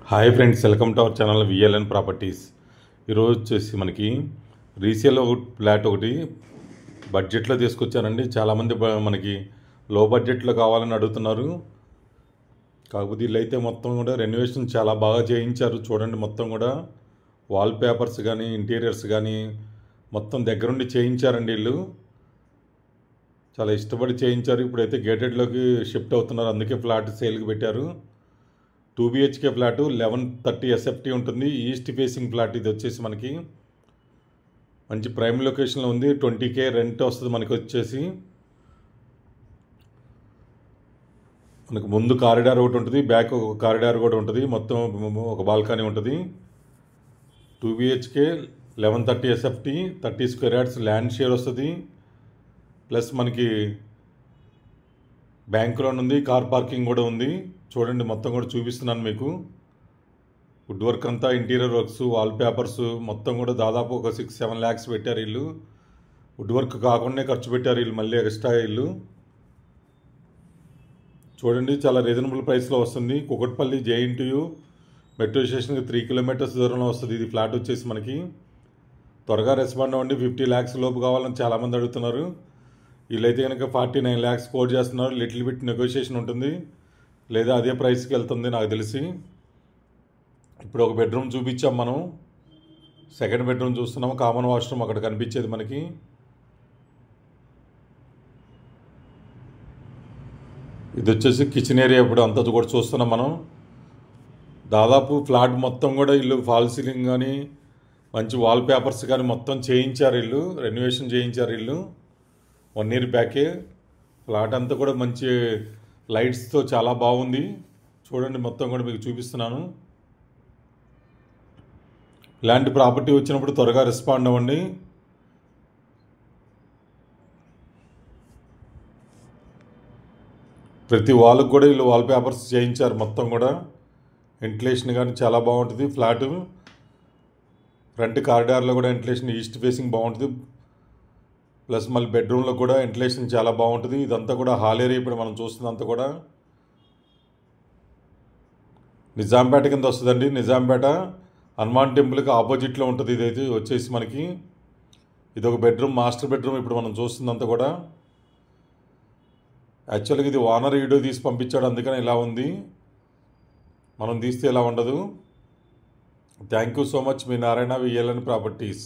Hi friends, welcome to our channel VLN properties. ఈరోజు వచ్చేసి మనకి రీసేల్ ఫ్లాట్ ఒకటి బడ్జెట్లో తీసుకొచ్చానండి. చాలామంది మనకి లో బడ్జెట్లో కావాలని అడుగుతున్నారు. కాకపోతే ఇల్లు అయితే మొత్తం కూడా రెనోవేషన్ చాలా బాగా చేయించారు. చూడండి, మొత్తం కూడా వాల్ పేపర్స్ కానీ ఇంటీరియర్స్ కానీ మొత్తం దగ్గరుండి చేయించారండి. ఇల్లు చాలా ఇష్టపడి చేయించారు. ఇప్పుడైతే గేటెడ్లోకి షిఫ్ట్ అవుతున్నారు, అందుకే ఫ్లాట్ సేల్కి పెట్టారు. 2 BHK ఫ్లాటు 1130 SFT ఉంటుంది. ఈస్ట్ ఫేసింగ్ ఫ్లాట్ ఇది వచ్చేసి మనకి మంచి ప్రైమ్ లొకేషన్లో ఉంది. 20K రెంట్ వస్తుంది మనకి వచ్చేసి. మనకు ముందు కారిడార్ ఒకటి ఉంటుంది, బ్యాక్ ఒక కారిడార్ కూడా ఉంటుంది, మొత్తం ఒక బాల్కనీ ఉంటుంది. 2 BHK 1130 SFT 30 square yards land share వస్తుంది. ప్లస్ మనకి బ్యాంక్ లోన్ ఉంది, కార్ పార్కింగ్ కూడా ఉంది. చూడండి, మొత్తం కూడా చూపిస్తున్నాను మీకు. వుడ్ వర్క్ అంతా, ఇంటీరియర్ వర్క్స్, వాల్ పేపర్స్ మొత్తం కూడా దాదాపు ఒక 6-7 lakhs పెట్టారు. ఇల్లు వుడ్ వర్క్ కాకుండా ఖర్చు పెట్టారు ఇల్లు, మళ్ళీ ఎక్స్ట్రా ఇల్లు. చూడండి, చాలా రీజనబుల్ ప్రైస్లో వస్తుంది. కుకట్పల్లి JNTU మెట్రో స్టేషన్కి 3 kilometers దూరంలో వస్తుంది. ఇది ఫ్లాట్ వచ్చేసి మనకి. త్వరగా రెస్పాండ్ అవ్వండి. 50 lakhs లోపు కావాలని చాలామంది అడుగుతున్నారు. వీళ్ళైతే కనుక 49 lakhs కోట్ చేస్తున్నారు. లిటిల్ బిట్ నెగోషియేషన్ ఉంటుంది, లేదా అదే ప్రైస్కి వెళ్తుంది నాకు తెలిసి. ఇప్పుడు ఒక బెడ్రూమ్ చూపించాం మనం, సెకండ్ బెడ్రూమ్ చూస్తున్నాము. కామన్ వాష్రూమ్ అక్కడ కనిపించేది మనకి. ఇది వచ్చేసి కిచెన్ ఏరియా. ఇప్పుడు అంతా కూడా చూస్తున్నాం మనం. దాదాపు ఫ్లాట్ మొత్తం కూడా ఇల్లు ఫాల్ సీలింగ్ కానీ మంచి వాల్ పేపర్స్ కానీ మొత్తం చేయించారు. ఇల్లు రెనోవేషన్ చేయించారు. ఇల్లు 1 year బ్యాకే. ఫ్లాట్ అంతా కూడా మంచి లైట్స్తో చాలా బాగుంది. చూడండి, మొత్తం కూడా మీకు చూపిస్తున్నాను. ఇలాంటి ప్రాపర్టీ వచ్చినప్పుడు త్వరగా రెస్పాండ్ అవ్వండి. ప్రతి వాళ్ళకు కూడా వీళ్ళు వాల్ పేపర్స్ చేయించారు. మొత్తం కూడా వెంటిలేషన్ కానీ చాలా బాగుంటుంది. ఫ్లాటు ఫ్రంట్ కారిడార్లో కూడా వెంటిలేషన్ ఈస్ట్ ఫేసింగ్ బాగుంటుంది. ప్లస్ మళ్ళీ బెడ్రూమ్లో కూడా వెంటిలేషన్ చాలా బాగుంటుంది. ఇదంతా కూడా హాల్ ఏరియా. ఇప్పుడు మనం చూస్తుందంతా కూడా నిజాంపేట కింద వస్తుందండి. నిజాంపేట హనుమాన్ టెంపుల్కి ఆపోజిట్లో ఉంటుంది. ఇదైతే వచ్చేసి మనకి ఇది ఒక బెడ్రూమ్, మాస్టర్ బెడ్రూమ్. ఇప్పుడు మనం చూస్తుందంతా కూడా యాక్చువల్గా ఇది ఓనర్ వీడియో తీసి పంపించాడు, అందుకని ఇలా ఉంది. మనం తీస్తే ఇలా ఉండదు. Thank you so much. Me Narayana VLN properties.